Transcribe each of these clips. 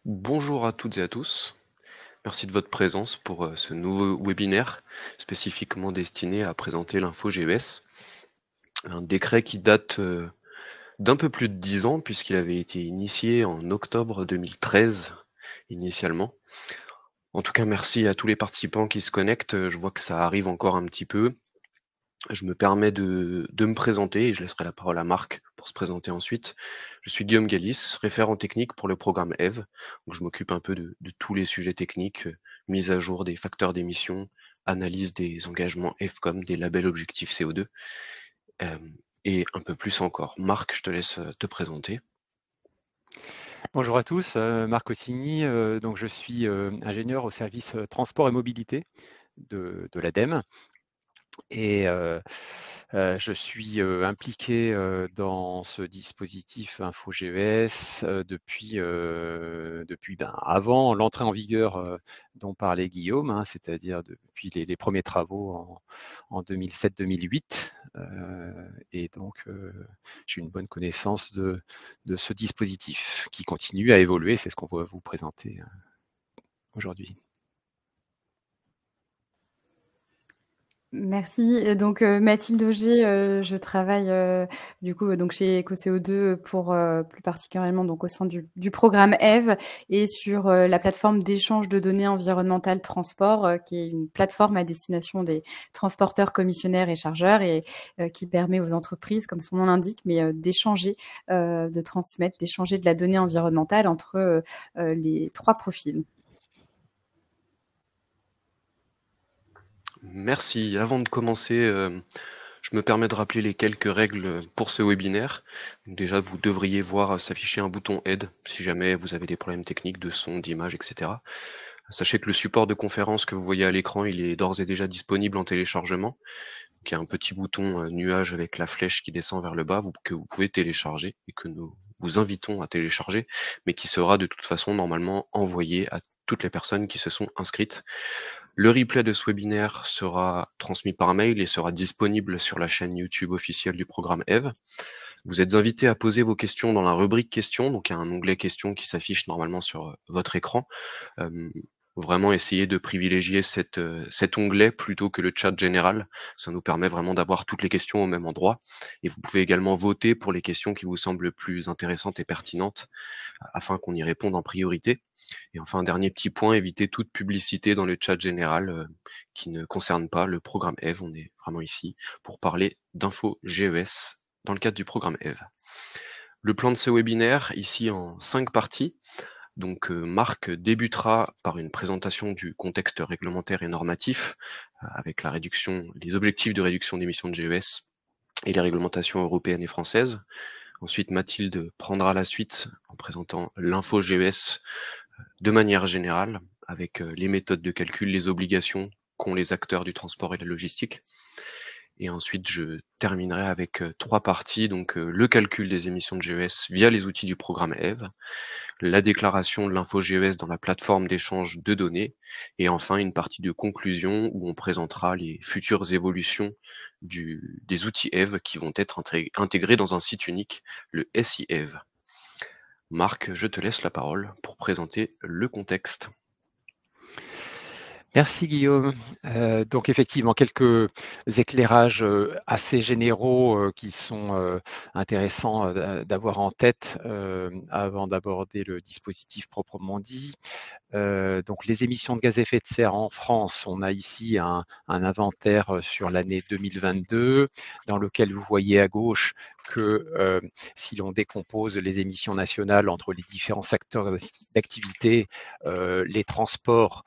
Bonjour à toutes et à tous. Merci de votre présence pour ce nouveau webinaire spécifiquement destiné à présenter l'info GES. Un décret qui date d'un peu plus de 10 ans puisqu'il avait été initié en octobre 2013 initialement. En tout cas, merci à tous les participants qui se connectent. Je vois que ça arrive encore un petit peu. Je me permets de me présenter et je laisserai la parole à Marc pour se présenter ensuite. Je suis Guillaume Gallis, référent technique pour le programme EVE. Donc je m'occupe un peu de tous les sujets techniques, mise à jour des facteurs d'émission, analyse des engagements EVCOM, des labels objectifs CO2, euh, et un peu plus encore. Marc, je te laisse te présenter. Bonjour à tous, Marc Ossigny, donc je suis ingénieur au service transport et mobilité de l'ADEME et je suis impliqué dans ce dispositif InfoGES depuis avant l'entrée en vigueur dont parlait Guillaume, hein, c'est-à-dire depuis les premiers travaux en 2007-2008. Et donc, j'ai une bonne connaissance de ce dispositif qui continue à évoluer. C'est ce qu'on va vous présenter aujourd'hui. Merci. Donc, Mathilde Auger, je travaille, du coup, donc chez EcoCO2 pour, plus particulièrement donc au sein du programme EVE et sur, la plateforme d'échange de données environnementales transport, qui est une plateforme à destination des transporteurs, commissionnaires et chargeurs et qui permet aux entreprises, comme son nom l'indique, mais d'échanger, de transmettre, d'échanger de la donnée environnementale entre, les 3 profils. Merci. Avant de commencer, je me permets de rappeler les quelques règles pour ce webinaire. Déjà, vous devriez voir s'afficher un bouton aide si jamais vous avez des problèmes techniques de son, d'image, etc. Sachez que le support de conférence que vous voyez à l'écran, il est d'ores et déjà disponible en téléchargement. Il y a un petit bouton nuage avec la flèche qui descend vers le bas que vous pouvez télécharger et que nous vous invitons à télécharger, mais qui sera de toute façon normalement envoyé à toutes les personnes qui se sont inscrites. Le replay de ce webinaire sera transmis par mail et sera disponible sur la chaîne YouTube officielle du programme EVE. Vous êtes invités à poser vos questions dans la rubrique questions, donc il y a un onglet questions qui s'affiche normalement sur votre écran. Vraiment essayer de privilégier cet onglet plutôt que le chat général. Ça nous permet vraiment d'avoir toutes les questions au même endroit. Et vous pouvez également voter pour les questions qui vous semblent plus intéressantes et pertinentes afin qu'on y réponde en priorité. Et enfin, un dernier petit point, éviter toute publicité dans le chat général qui ne concerne pas le programme EVE. On est vraiment ici pour parler d'info GES dans le cadre du programme EVE. Le plan de ce webinaire, ici en 5 parties. Donc Marc débutera par une présentation du contexte réglementaire et normatif avec les objectifs de réduction d'émissions de GES et les réglementations européennes et françaises. Ensuite, Mathilde prendra la suite en présentant l'info GES de manière générale avec les méthodes de calcul, les obligations qu'ont les acteurs du transport et de la logistique. Et ensuite, je terminerai avec 3 parties, donc le calcul des émissions de GES via les outils du programme EVE, la déclaration de l'info GES dans la plateforme d'échange de données, et enfin une partie de conclusion où on présentera les futures évolutions des outils EVE qui vont être intégrés dans un site unique, le SI EVE. Marc, je te laisse la parole pour présenter le contexte. Merci Guillaume. Donc effectivement, quelques éclairages assez généraux qui sont intéressants d'avoir en tête avant d'aborder le dispositif proprement dit. Donc les émissions de gaz à effet de serre en France, on a ici un inventaire sur l'année 2022 dans lequel vous voyez à gauche que si l'on décompose les émissions nationales entre les différents secteurs d'activité, les transports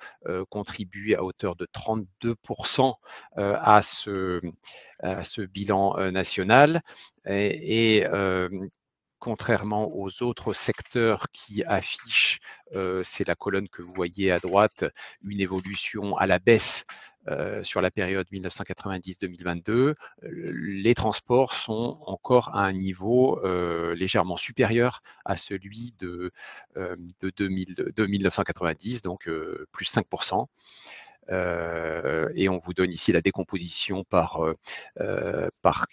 contribuent à hauteur de 32% à ce bilan national. Et contrairement aux autres secteurs qui affichent, c'est la colonne que vous voyez à droite, une évolution à la baisse sur la période 1990-2022, les transports sont encore à un niveau légèrement supérieur à celui de 1990, donc plus 5%. Et on vous donne ici la décomposition par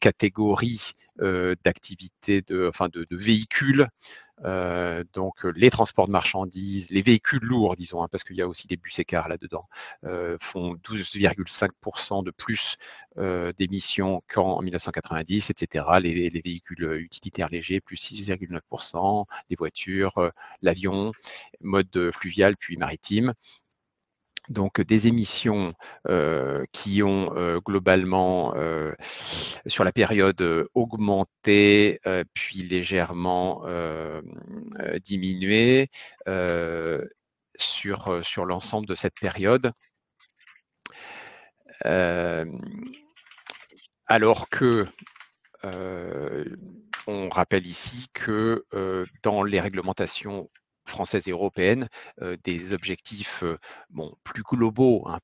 catégorie d'activité, de véhicules. Donc les transports de marchandises, les véhicules lourds, disons, hein, parce qu'il y a aussi des bus écarts là-dedans, font 12,5% de plus d'émissions qu'en 1990, etc. Les véhicules utilitaires légers, plus 6,9%, les voitures, l'avion, mode fluvial puis maritime. Donc des émissions qui ont globalement sur la période augmenté puis légèrement diminué sur l'ensemble de cette période. Alors que on rappelle ici que dans les réglementations françaises et européennes, des objectifs plus globaux, hein,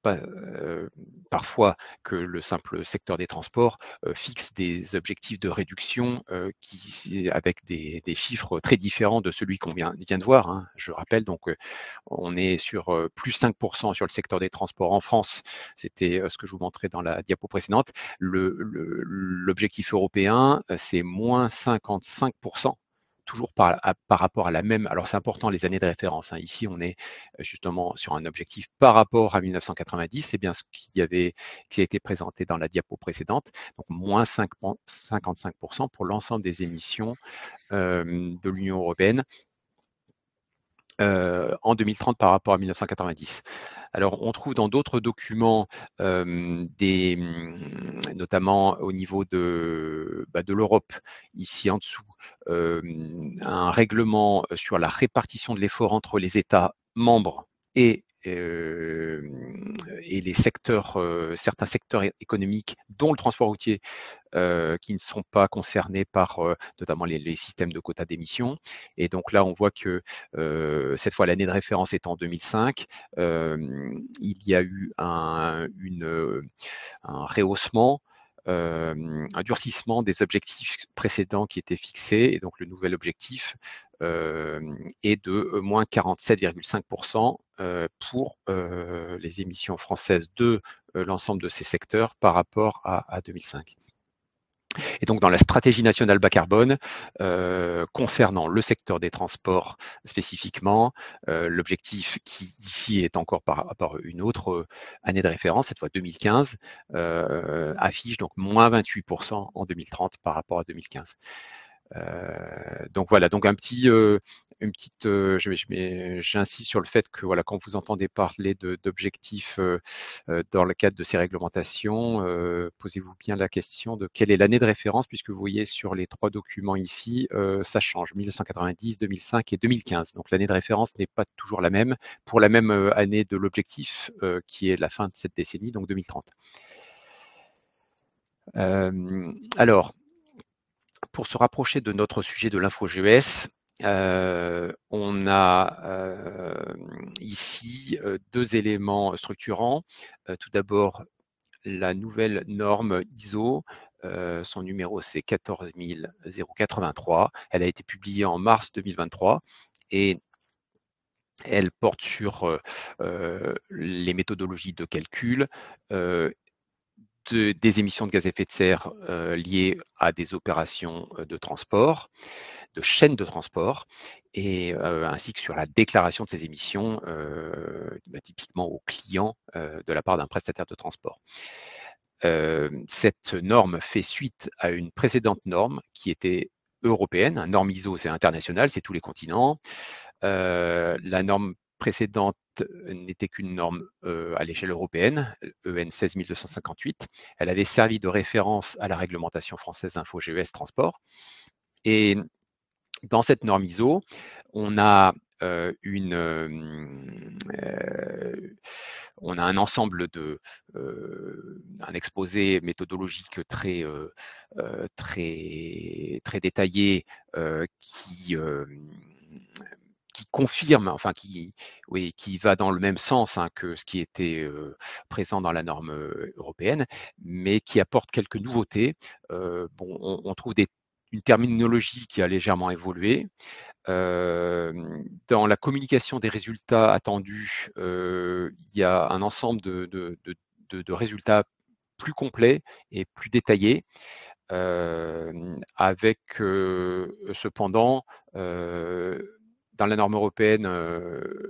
parfois que le simple secteur des transports, fixent des objectifs de réduction avec des chiffres très différents de celui qu'on vient de voir, hein. Je rappelle, donc on est sur plus 5% sur le secteur des transports en France, c'était ce que je vous montrais dans la diapo précédente. L'objectif européen, c'est moins 55%, toujours par rapport à la même. Alors c'est important les années de référence, hein. Ici, on est justement sur un objectif par rapport à 1990, c'est bien ce qui a été présenté dans la diapo précédente, donc moins 55% pour l'ensemble des émissions de l'Union européenne en 2030 par rapport à 1990. Alors, on trouve dans d'autres documents, notamment au niveau de l'Europe, ici en dessous, un règlement sur la répartition de l'effort entre les États membres et les secteurs, certains secteurs économiques, dont le transport routier, qui ne sont pas concernés par notamment les systèmes de quotas d'émissions. Et donc là, on voit que cette fois, l'année de référence est en 2005. Il y a eu un rehaussement, un durcissement des objectifs précédents qui étaient fixés. Et donc, le nouvel objectif est de moins 47,5% pour les émissions françaises de l'ensemble de ces secteurs par rapport à 2005. Et donc, dans la stratégie nationale bas carbone, concernant le secteur des transports spécifiquement, l'objectif qui ici est encore par une autre année de référence, cette fois 2015, affiche donc moins 28% en 2030 par rapport à 2015. Donc voilà, donc j'insiste sur le fait que voilà, quand vous entendez parler d'objectifs dans le cadre de ces réglementations, posez-vous bien la question de quelle est l'année de référence, puisque vous voyez sur les 3 documents ici, ça change, 1990, 2005 et 2015. Donc l'année de référence n'est pas toujours la même pour la même année de l'objectif qui est la fin de cette décennie, donc 2030. Alors, pour se rapprocher de notre sujet de l'info-GES, on a ici 2 éléments structurants. Tout d'abord, la nouvelle norme ISO, son numéro c'est 14083. Elle a été publiée en mars 2023 et elle porte sur les méthodologies de calcul des émissions de gaz à effet de serre liées à des opérations de transport, de chaînes de transport, et ainsi que sur la déclaration de ces émissions, typiquement aux clients de la part d'un prestataire de transport. Cette norme fait suite à une précédente norme qui était européenne. Une norme ISO, c'est international, c'est tous les continents. La norme précédente n'était qu'une norme à l'échelle européenne, EN 16258. Elle avait servi de référence à la réglementation française Info-GES Transport. Et dans cette norme ISO, on a un ensemble un exposé méthodologique très détaillé qui confirme, enfin qui va dans le même sens que ce qui était présent dans la norme européenne, mais qui apporte quelques nouveautés. On trouve une terminologie qui a légèrement évolué. Dans la communication des résultats attendus, il y a un ensemble de résultats plus complets et plus détaillés, avec cependant, dans la norme européenne,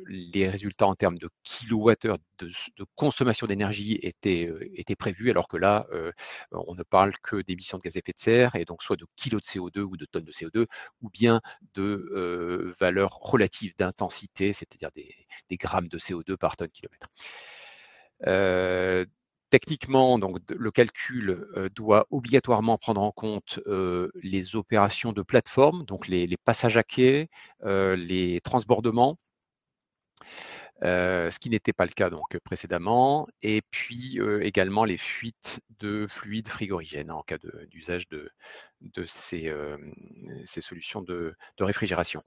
les résultats en termes de kilowattheure de consommation d'énergie étaient prévus, alors que là, on ne parle que d'émissions de gaz à effet de serre, et donc soit de kilos de CO2 ou de tonnes de CO2, ou bien de valeurs relatives d'intensité, c'est-à-dire des grammes de CO2 par tonne kilomètre. Techniquement, donc, le calcul doit obligatoirement prendre en compte les opérations de plateforme, donc les passages à quai, les transbordements, ce qui n'était pas le cas donc précédemment, et puis également les fuites de fluides frigorigènes en cas d'usage de ces solutions de réfrigération.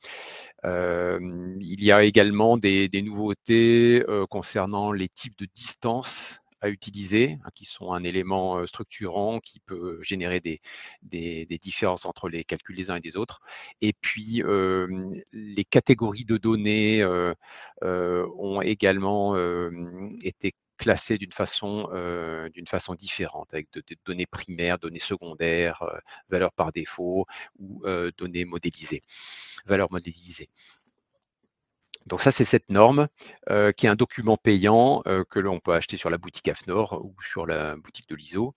Il y a également des nouveautés concernant les types de distances à utiliser, hein, qui sont un élément structurant qui peut générer des différences entre les calculs des uns et des autres. Et puis, les catégories de données ont également été classées d'une façon différente, avec des données primaires, données secondaires, valeurs par défaut ou données modélisées, valeurs modélisées. Donc ça, c'est cette norme qui est un document payant que l'on peut acheter sur la boutique AFNOR ou sur la boutique de l'ISO,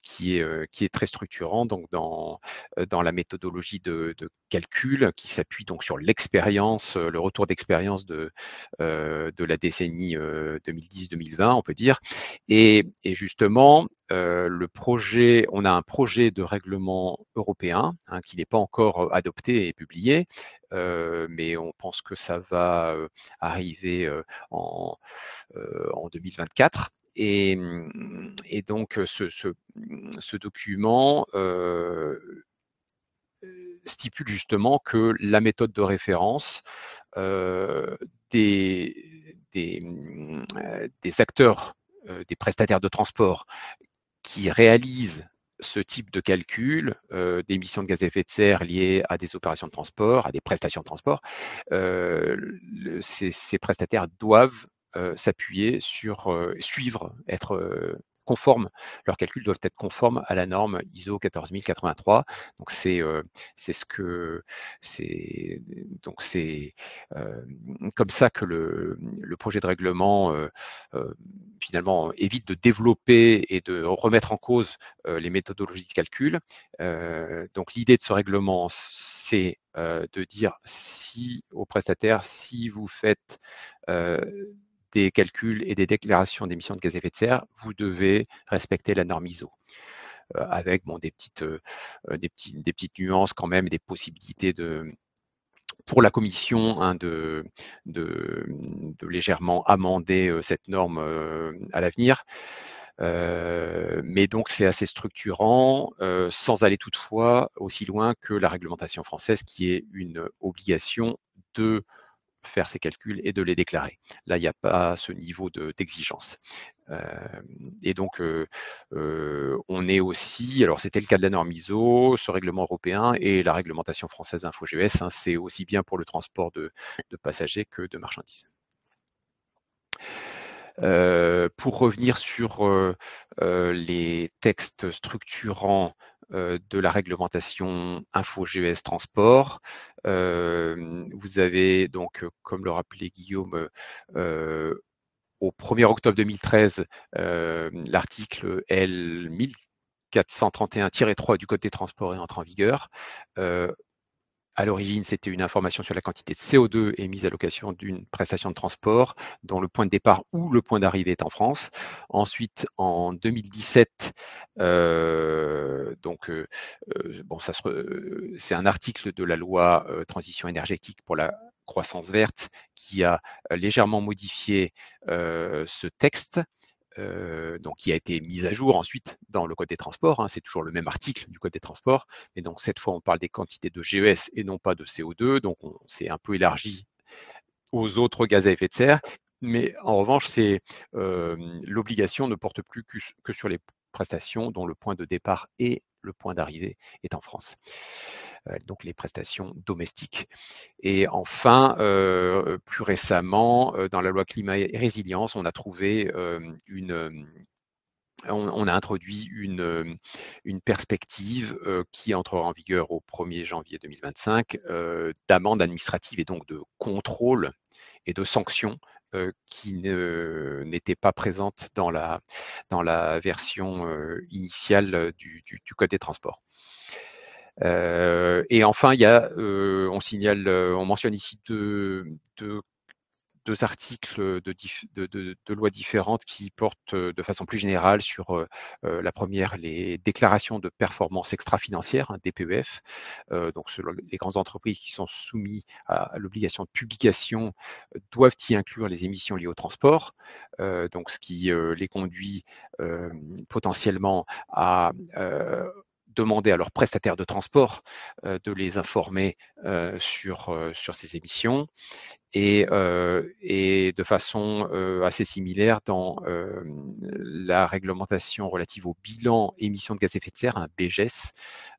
qui est très structurant donc dans la méthodologie de calcul, qui s'appuie donc sur l'expérience, le retour d'expérience de la décennie 2010-2020, on peut dire. Et justement, on a un projet de règlement européen, hein, qui n'est pas encore adopté et publié, mais on pense que ça va arriver en 2024. Et donc ce document stipule justement que la méthode de référence des acteurs, des prestataires de transport qui réalisent ce type de calcul d'émissions de gaz à effet de serre liées à des opérations de transport, à des prestations de transport, ces prestataires doivent s'appuyer sur, être conformes, leurs calculs doivent être conformes à la norme ISO 14083. Donc c'est comme ça que le projet de règlement finalement évite de développer et de remettre en cause les méthodologies de calcul. Donc l'idée de ce règlement, c'est de dire aux prestataires, si vous faites des calculs et des déclarations d'émissions de gaz à effet de serre, vous devez respecter la norme ISO. Avec des petites nuances quand même, des possibilités pour la commission, hein, de légèrement amender cette norme à l'avenir. Mais donc c'est assez structurant, sans aller toutefois aussi loin que la réglementation française, qui est une obligation de faire ces calculs et de les déclarer. Là, il n'y a pas ce niveau d'exigence. Et donc, on est aussi, alors c'était le cas de la norme ISO, ce règlement européen et la réglementation française InfoGES, hein, c'est aussi bien pour le transport de passagers que de marchandises. Pour revenir sur les textes structurants de la réglementation InfoGES transport, vous avez donc, comme le rappelait Guillaume, au 1er octobre 2013, l'article L 1431-3 du Code des transports est entré en vigueur. À l'origine, c'était une information sur la quantité de CO2 émise à l'occasion d'une prestation de transport dont le point de départ ou le point d'arrivée est en France. Ensuite, en 2017, c'est un article de la loi transition énergétique pour la croissance verte qui a légèrement modifié ce texte. Donc qui a été mise à jour ensuite dans le Code des transports, hein, c'est toujours le même article du Code des transports, mais donc cette fois on parle des quantités de GES et non pas de CO2, donc on s'est un peu élargi aux autres gaz à effet de serre, mais en revanche l'obligation ne porte plus que sur les prestations dont le point de départ et le point d'arrivée est en France. Donc les prestations domestiques. Et enfin, plus récemment, dans la loi climat et résilience, on a trouvé on a introduit une perspective qui entrera en vigueur au 1er janvier 2025 d'amende administrative et donc de contrôle et de sanctions qui n'étaient pas présentes dans la version initiale du Code des transports. Et enfin, il y a, on mentionne ici deux articles de lois différentes qui portent de façon plus générale sur la première, les déclarations de performance extra-financière, hein, DPEF. Donc les grandes entreprises qui sont soumises à l'obligation de publication doivent y inclure les émissions liées au transport, donc ce qui les conduit potentiellement à demander à leurs prestataires de transport de les informer sur ces émissions. Et de façon assez similaire dans la réglementation relative au bilan émissions de gaz à effet de serre, un BGES,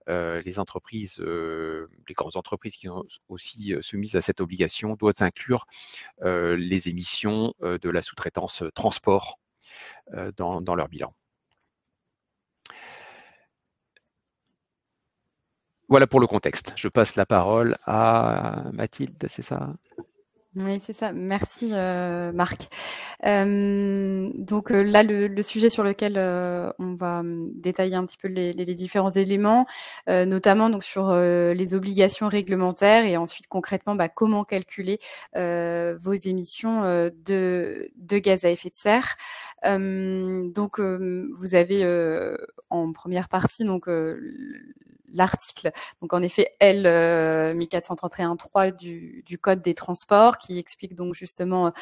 les entreprises, les grandes entreprises qui sont aussi soumises à cette obligation doivent inclure les émissions de la sous-traitance transport dans leur bilan. Voilà pour le contexte. Je passe la parole à Mathilde, c'est ça ? Oui, c'est ça. Merci, Marc. Donc là, le sujet sur lequel on va détailler un petit peu les différents éléments, notamment donc sur les obligations réglementaires et ensuite concrètement comment calculer vos émissions de gaz à effet de serre. Donc vous avez en première partie donc l'article, donc en effet L 1431.3 du Code des transports qui explique donc justement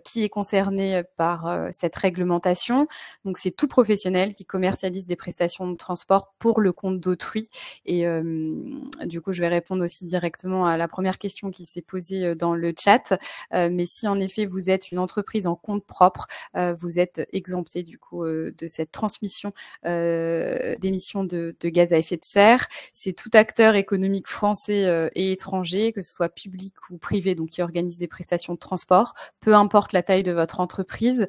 qui est concerné par cette réglementation. Donc c'est tout professionnel qui commercialise des prestations de transport pour le compte d'autrui. Et du coup, je vais répondre aussi directement à la première question qui s'est posée dans le chat. Mais si en effet vous êtes une entreprise en compte propre, vous êtes exempté du coup de cette transmission d'émissions de gaz à effet de serre. C'est tout acteur économique français et étranger, que ce soit public ou privé, donc qui organise des prestations de transport, peu importe la taille de votre entreprise.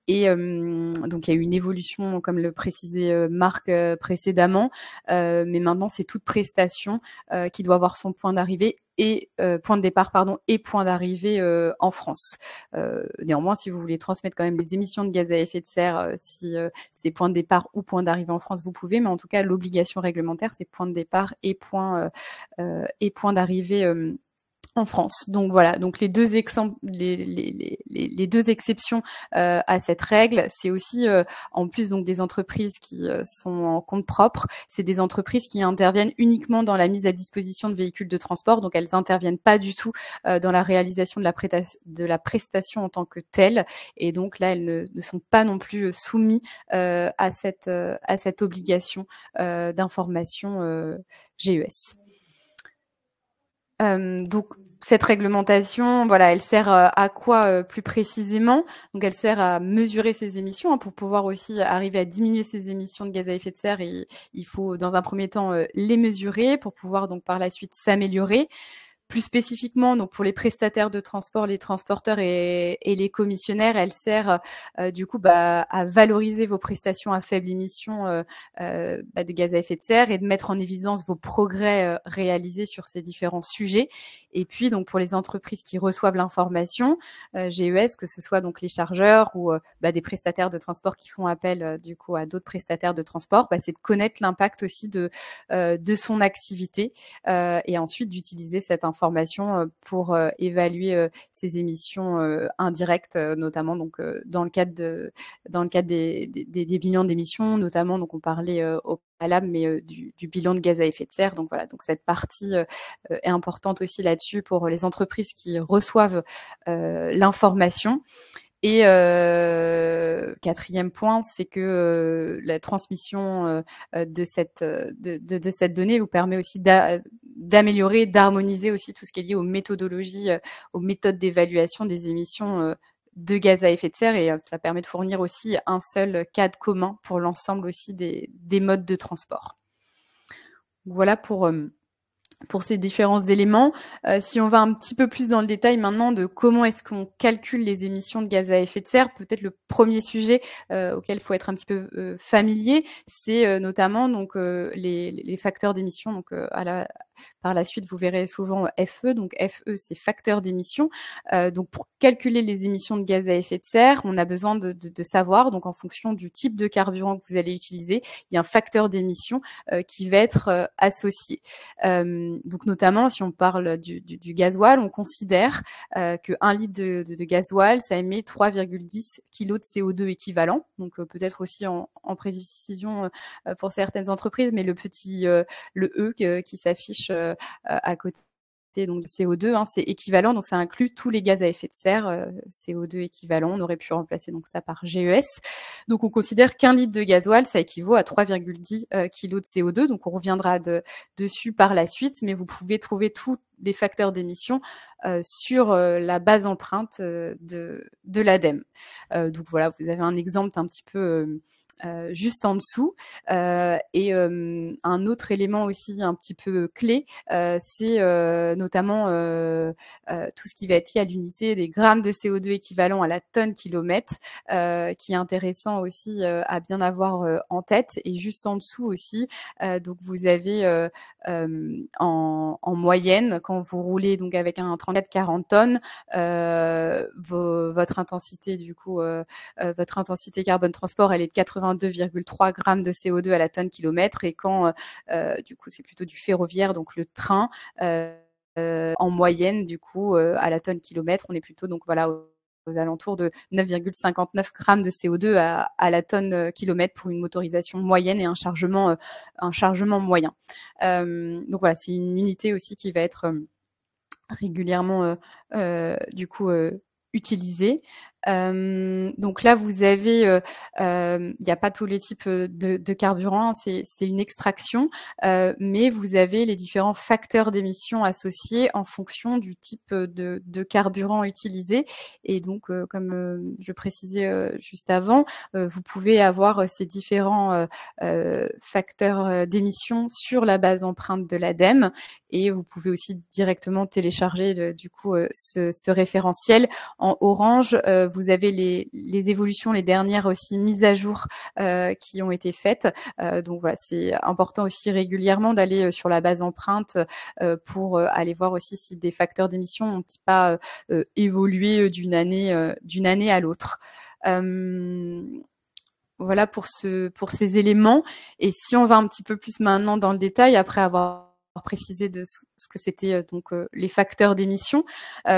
Et donc, il y a eu une évolution, comme le précisait Marc précédemment, mais maintenant, c'est toute prestation qui doit avoir son point d'arrivée et point de départ et point d'arrivée en France. Néanmoins, si vous voulez transmettre quand même les émissions de gaz à effet de serre, si c'est point de départ ou point d'arrivée en France, vous pouvez, mais en tout cas, l'obligation réglementaire, c'est point de départ et point d'arrivée en France. Donc voilà, donc les deux exceptions à cette règle, c'est aussi en plus donc des entreprises qui sont en compte propre, c'est des entreprises qui interviennent uniquement dans la mise à disposition de véhicules de transport, donc elles n'interviennent pas du tout dans la réalisation de la prestation en tant que telle, et donc là elles ne sont pas non plus soumises à cette obligation d'information GES. Donc cette réglementation, voilà, elle sert à quoi plus précisément? Donc elle sert à mesurer ces émissions pour pouvoir aussi arriver à diminuer ces émissions de gaz à effet de serre. Et il faut dans un premier temps les mesurer pour pouvoir donc par la suite s'améliorer. Plus spécifiquement, donc pour les prestataires de transport, les transporteurs et les commissionnaires, elle sert du coup à valoriser vos prestations à faible émission de gaz à effet de serre et de mettre en évidence vos progrès réalisés sur ces différents sujets. Et puis donc pour les entreprises qui reçoivent l'information GES, que ce soit donc les chargeurs ou des prestataires de transport qui font appel du coup à d'autres prestataires de transport, c'est de connaître l'impact aussi de son activité et ensuite d'utiliser cette information pour évaluer ces émissions indirectes, notamment donc dans le cadre des bilans d'émissions, notamment donc on parlait au préalable, mais du bilan de gaz à effet de serre. Donc voilà, donc cette partie est importante aussi là-dessus pour les entreprises qui reçoivent l'information. Et quatrième point, c'est que la transmission de cette donnée vous permet aussi d'améliorer, d'harmoniser aussi tout ce qui est lié aux méthodologies, aux méthodes d'évaluation des émissions de gaz à effet de serre, et ça permet de fournir aussi un seul cadre commun pour l'ensemble aussi des modes de transport. Voilà pour pour ces différents éléments. Si on va un petit peu plus dans le détail maintenant de comment est-ce qu'on calcule les émissions de gaz à effet de serre, peut-être le premier sujet auquel il faut être un petit peu familier, c'est notamment donc les facteurs d'émission. Donc par la suite, vous verrez souvent FE. Donc FE, c'est facteur d'émission. Donc pour calculer les émissions de gaz à effet de serre, on a besoin de savoir, donc en fonction du type de carburant que vous allez utiliser, il y a un facteur d'émission qui va être associé. Donc notamment, si on parle du gasoil, on considère que 1 litre de gasoil, ça émet 3,10 kg de CO2 équivalent. Donc peut-être aussi en précision pour certaines entreprises, mais le petit le E qui s'affiche à côté, donc CO2, hein, c'est équivalent, donc ça inclut tous les gaz à effet de serre, CO2 équivalent. On aurait pu remplacer donc ça par GES. Donc on considère qu'un litre de gasoil, ça équivaut à 3,10 kg de CO2. Donc on reviendra dessus par la suite, mais vous pouvez trouver tous les facteurs d'émission sur la base empreinte de l'ADEME. Donc voilà, vous avez un exemple un petit peu juste en dessous. Et un autre élément aussi un petit peu clé, c'est notamment tout ce qui va être lié à l'unité des grammes de CO2 équivalent à la tonne kilomètre, qui est intéressant aussi à bien avoir en tête. Et juste en dessous aussi, donc vous avez en moyenne, quand vous roulez donc avec un 34-40 tonnes, votre intensité du coup, votre intensité carbone transport, elle est de 82,3 grammes de CO2 à la tonne kilomètre. Et quand du coup c'est plutôt du ferroviaire, donc le train, en moyenne du coup à la tonne kilomètre, on est plutôt donc voilà aux alentours de 9,59 grammes de CO2 à la tonne kilomètre pour une motorisation moyenne et un chargement moyen. Donc voilà, c'est une unité aussi qui va être régulièrement du coup utilisée. Donc là, vous avez, il n'y a pas tous les types de carburant, c'est une extraction, mais vous avez les différents facteurs d'émission associés en fonction du type de carburant utilisé. Et donc, comme je précisais juste avant, vous pouvez avoir ces différents facteurs d'émission sur la base empreinte de l'ADEME, et vous pouvez aussi directement télécharger du coup ce référentiel. En orange, vous avez les évolutions, les dernières aussi mises à jour qui ont été faites. Donc voilà, c'est important aussi régulièrement d'aller sur la base empreinte pour aller voir aussi si des facteurs d'émission n'ont pas évolué d'une année à l'autre. Voilà pour ces éléments. Et si on va un petit peu plus maintenant dans le détail, après avoir précisé de ce que c'était donc les facteurs d'émission,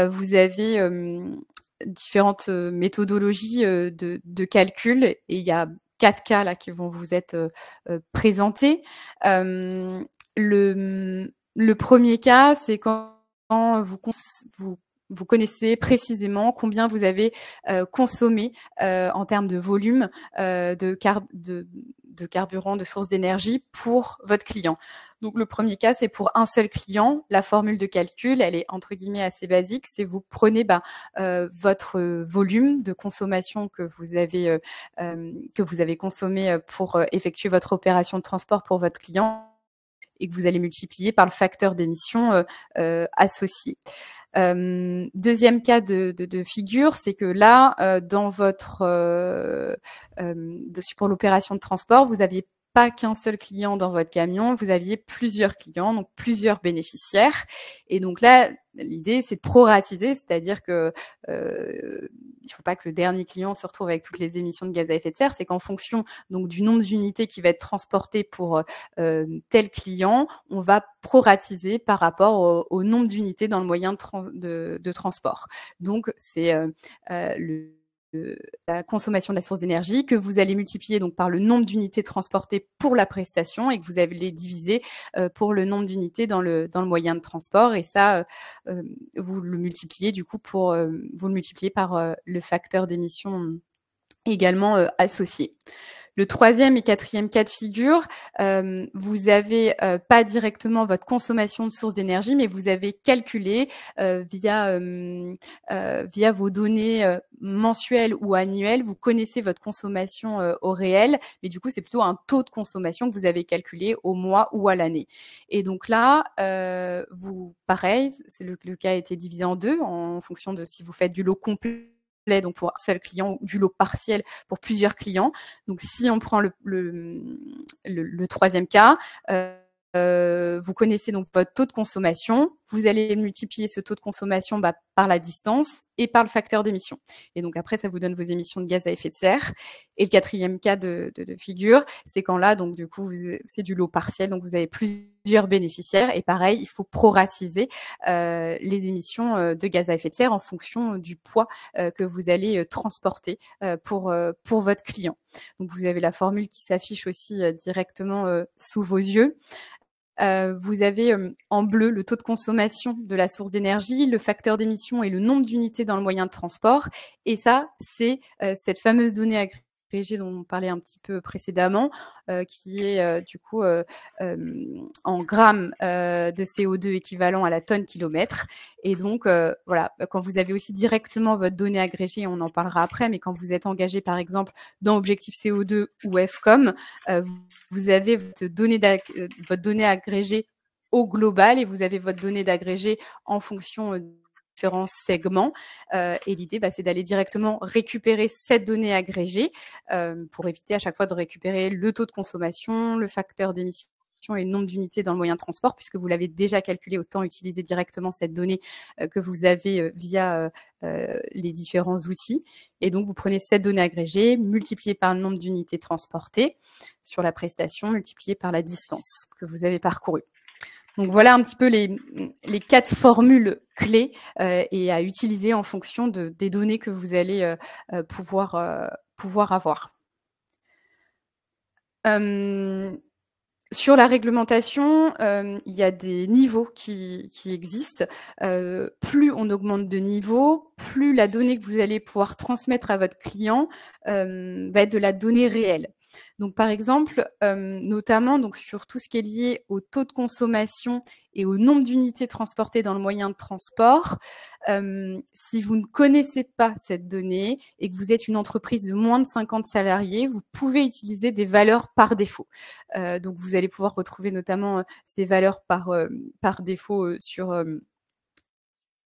vous avez différentes méthodologies de calcul, et il y a 4 cas là qui vont vous être présentés. Le premier cas, c'est quand vous connaissez précisément combien vous avez consommé en termes de volume de carburant, de source d'énergie pour votre client. Donc le premier cas, c'est pour un seul client. La formule de calcul, elle est entre guillemets assez basique. C'est vous prenez votre volume de consommation que vous avez consommé pour effectuer votre opération de transport pour votre client, et que vous allez multiplier par le facteur d'émission associé. Deuxième cas de figure, c'est que là, dans votre pour l'opération de transport, vous n'aviez pas qu'un seul client dans votre camion, vous aviez plusieurs clients, donc plusieurs bénéficiaires. Et donc là, l'idée, c'est de proratiser, c'est-à-dire que il ne faut pas que le dernier client se retrouve avec toutes les émissions de gaz à effet de serre. C'est qu'en fonction donc du nombre d'unités qui va être transporté pour tel client, on va proratiser par rapport au nombre d'unités dans le moyen de transport. Donc c'est la consommation de la source d'énergie que vous allez multiplier donc par le nombre d'unités transportées pour la prestation, et que vous allez diviser pour le nombre d'unités dans le moyen de transport. Et ça, vous le multipliez du coup par le facteur d'émission également associé. Le troisième et quatrième cas de figure, vous avez pas directement votre consommation de source d'énergie, mais vous avez calculé via vos données mensuelles ou annuelles, vous connaissez votre consommation au réel, mais du coup, c'est plutôt un taux de consommation que vous avez calculé au mois ou à l'année. Et donc là, pareil, le cas a été divisé en deux en fonction de si vous faites du lot complet, donc pour un seul client, ou du lot partiel pour plusieurs clients. Donc, si on prend le troisième cas, vous connaissez donc votre taux de consommation, vous allez multiplier ce taux de consommation par la distance et par le facteur d'émission. Et donc après, ça vous donne vos émissions de gaz à effet de serre. Et le quatrième cas de figure, c'est quand là, donc du coup, c'est du lot partiel, donc vous avez plusieurs bénéficiaires. Et pareil, il faut proratiser les émissions de gaz à effet de serre en fonction du poids que vous allez transporter pour votre client. Donc vous avez la formule qui s'affiche aussi directement sous vos yeux. Vous avez en bleu le taux de consommation de la source d'énergie, le facteur d'émission et le nombre d'unités dans le moyen de transport. Et ça, c'est cette fameuse donnée agrégée dont on parlait un petit peu précédemment, qui est du coup en grammes de CO2 équivalent à la tonne kilomètre. Et donc, voilà, quand vous avez aussi directement votre donnée agrégée, on en parlera après, mais quand vous êtes engagé, par exemple, dans Objectif CO2 ou FCOM, vous avez votre donnée agrégée au global et vous avez votre donnée d'agrégée en fonction différents segments. Et l'idée, c'est d'aller directement récupérer cette donnée agrégée pour éviter à chaque fois de récupérer le taux de consommation, le facteur d'émission et le nombre d'unités dans le moyen de transport, puisque vous l'avez déjà calculé, autant utiliser directement cette donnée que vous avez via les différents outils. Et donc, vous prenez cette donnée agrégée, multipliée par le nombre d'unités transportées sur la prestation, multipliée par la distance que vous avez parcourue. Donc, voilà un petit peu les 4 formules clés et à utiliser en fonction des données que vous allez pouvoir avoir. Sur la réglementation, il y a des niveaux qui existent. Plus on augmente de niveau, plus la donnée que vous allez pouvoir transmettre à votre client va être de la donnée réelle. Donc, par exemple, notamment donc, sur tout ce qui est lié au taux de consommation et au nombre d'unités transportées dans le moyen de transport, si vous ne connaissez pas cette donnée et que vous êtes une entreprise de moins de 50 salariés, vous pouvez utiliser des valeurs par défaut. Donc, vous allez pouvoir retrouver notamment ces valeurs par défaut sur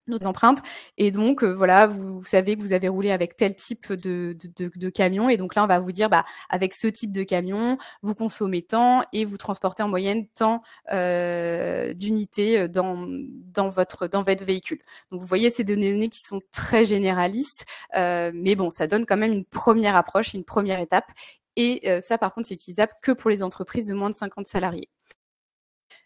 nos empreintes. Et donc, voilà, vous savez que vous avez roulé avec tel type de camion. Et donc là, on va vous dire, avec ce type de camion, vous consommez tant et vous transportez en moyenne tant d'unités dans votre véhicule. Donc, vous voyez, c'est des données qui sont très généralistes. Mais bon, ça donne quand même une première approche, une première étape. Et ça, par contre, c'est utilisable que pour les entreprises de moins de 50 salariés.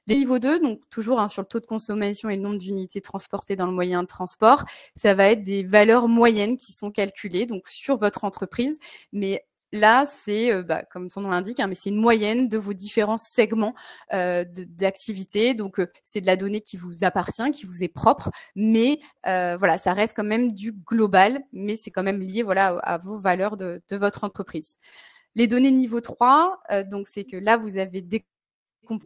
Les niveaux 2, donc toujours sur le taux de consommation et le nombre d'unités transportées dans le moyen de transport, ça va être des valeurs moyennes qui sont calculées donc sur votre entreprise. Mais là, c'est, comme son nom l'indique, mais c'est une moyenne de vos différents segments d'activité. Donc, c'est de la donnée qui vous appartient, qui vous est propre. Mais voilà, ça reste quand même du global, mais c'est quand même lié à vos valeurs de votre entreprise. Les données niveau 3, donc c'est que là, vous avez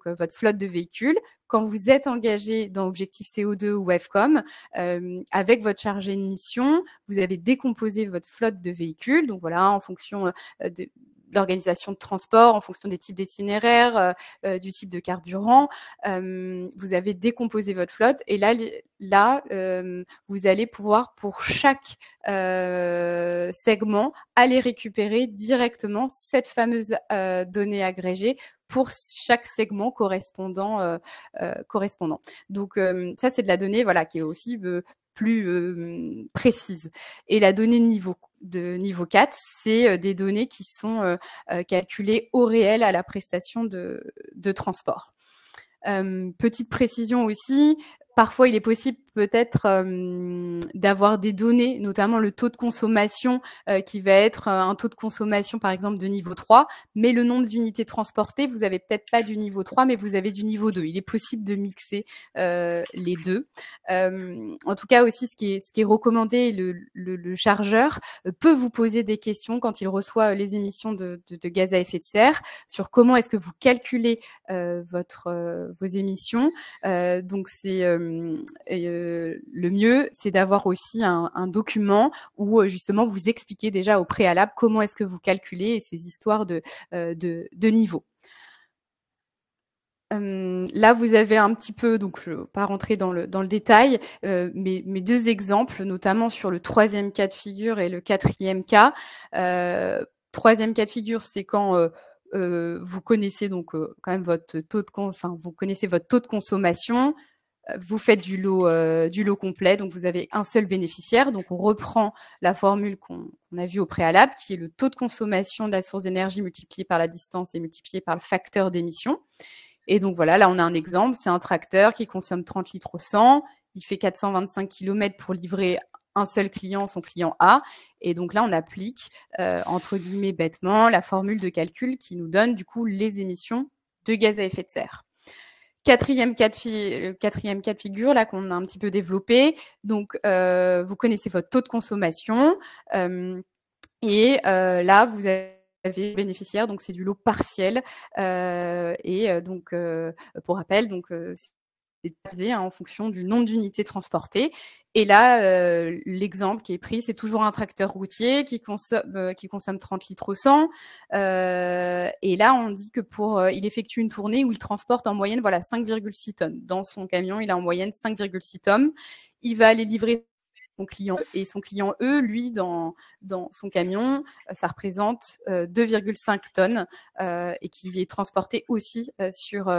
votre flotte de véhicules. Quand vous êtes engagé dans Objectif CO2 ou FCOM, avec votre chargé de mission, vous avez décomposé votre flotte de véhicules. Donc voilà, en fonction de l'organisation de transport, en fonction des types d'itinéraires, du type de carburant, vous avez décomposé votre flotte. Et là, vous allez pouvoir, pour chaque segment, aller récupérer directement cette fameuse donnée agrégée pour chaque segment correspondant. Donc, ça, c'est de la donnée qui est aussi plus précise. Et la donnée de niveau 4, c'est des données qui sont calculées au réel à la prestation de transport. Petite précision aussi, parfois il est possible peut-être d'avoir des données, notamment le taux de consommation qui va être un taux de consommation par exemple de niveau 3, mais le nombre d'unités transportées, vous avez peut-être pas du niveau 3, mais vous avez du niveau 2. Il est possible de mixer les deux. En tout cas aussi, ce qui est recommandé, le chargeur peut vous poser des questions quand il reçoit les émissions de gaz à effet de serre sur comment est-ce que vous calculez vos émissions. Donc le mieux, c'est d'avoir aussi un document où justement vous expliquez déjà au préalable comment est-ce que vous calculez ces histoires de niveau. Là, vous avez un petit peu, donc je ne vais pas rentrer dans le détail, mes deux exemples, notamment sur le 3e cas de figure et le 4e cas. 3e cas de figure, c'est quand vous connaissez donc quand même votre taux de vous connaissez votre taux de consommation, vous faites du lot complet, donc vous avez un seul bénéficiaire. Donc on reprend la formule qu'on a vue au préalable, qui est le taux de consommation de la source d'énergie multiplié par la distance et multiplié par le facteur d'émission. Et donc voilà, là on a un exemple, c'est un tracteur qui consomme 30 litres au 100, il fait 425 km pour livrer un seul client, son client A. Et donc là, on applique, entre guillemets bêtement, la formule de calcul qui nous donne du coup les émissions de gaz à effet de serre. Quatrième cas de figure, là qu'on a un petit peu développé. Donc, vous connaissez votre taux de consommation. Et là, vous avez bénéficiaire, donc c'est du lot partiel. Donc, pour rappel, donc c'est basé en fonction du nombre d'unités transportées. Et là, l'exemple qui est pris, c'est toujours un tracteur routier qui consomme 30 litres au 100. Et là, on dit que il effectue une tournée où il transporte en moyenne 5,6 tonnes. Dans son camion, il a en moyenne 5,6 tonnes. Il va aller livrer son client et son client E, lui, dans son camion, ça représente 2,5 tonnes et qui est transporté aussi sur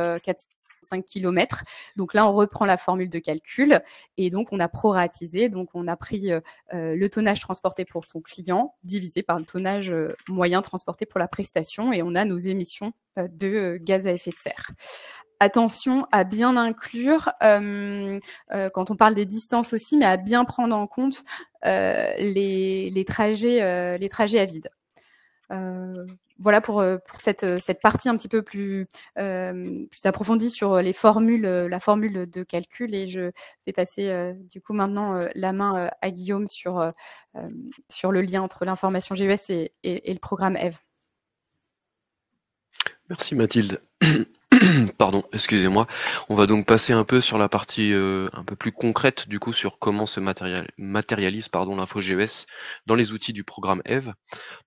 5 km. Donc là, on reprend la formule de calcul et donc on a proratisé. Donc on a pris le tonnage transporté pour son client divisé par le tonnage moyen transporté pour la prestation et on a nos émissions de gaz à effet de serre. Attention à bien inclure, quand on parle des distances aussi, mais à bien prendre en compte les trajets à vide. Voilà pour cette partie un petit peu plus approfondie sur les formules, la formule de calcul. Et je vais passer du coup maintenant la main à Guillaume sur le lien entre l'information GES et le programme EVE. Merci Mathilde. Pardon, excusez-moi. On va donc passer un peu sur la partie un peu plus concrète du coup sur comment se matérialise l'info GES dans les outils du programme EVE.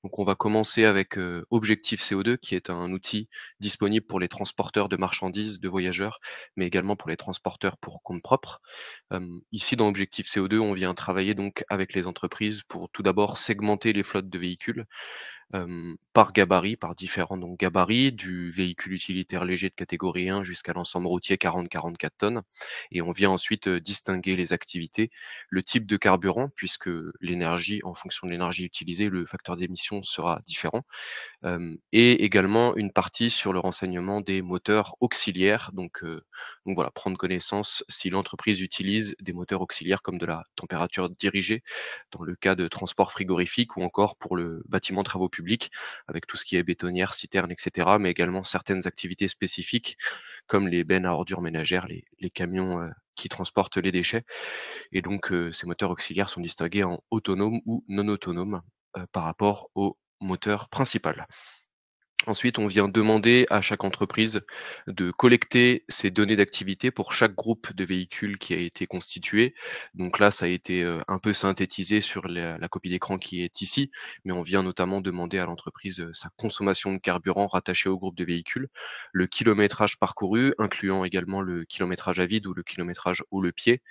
Donc on va commencer avec Objectif CO2 qui est un outil disponible pour les transporteurs de marchandises, de voyageurs, mais également pour les transporteurs pour compte propre. Ici dans Objectif CO2, on vient travailler donc avec les entreprises pour tout d'abord segmenter les flottes de véhicules par gabarit, par différents donc gabarits, du véhicule utilitaire léger de catégorie 1 jusqu'à l'ensemble routier 40-44 tonnes. Et on vient ensuite distinguer les activités, le type de carburant, puisque l'énergie, en fonction de l'énergie utilisée, le facteur d'émission sera différent. Et également une partie sur le renseignement des moteurs auxiliaires. Donc voilà, prendre connaissance si l'entreprise utilise des moteurs auxiliaires comme de la température dirigée dans le cas de transport frigorifique ou encore pour le bâtiment travaux publics avec tout ce qui est bétonnière, citerne, etc. Mais également certaines activités spécifiques comme les bennes à ordures ménagères, les camions qui transportent les déchets. Et donc ces moteurs auxiliaires sont distingués en autonomes ou non autonomes par rapport au moteur principal. Ensuite, on vient demander à chaque entreprise de collecter ces données d'activité pour chaque groupe de véhicules qui a été constitué. Donc là, ça a été un peu synthétisé sur la copie d'écran qui est ici, mais on vient notamment demander à l'entreprise sa consommation de carburant rattachée au groupe de véhicules, le kilométrage parcouru, incluant également le kilométrage à vide ou le kilométrage au le pied.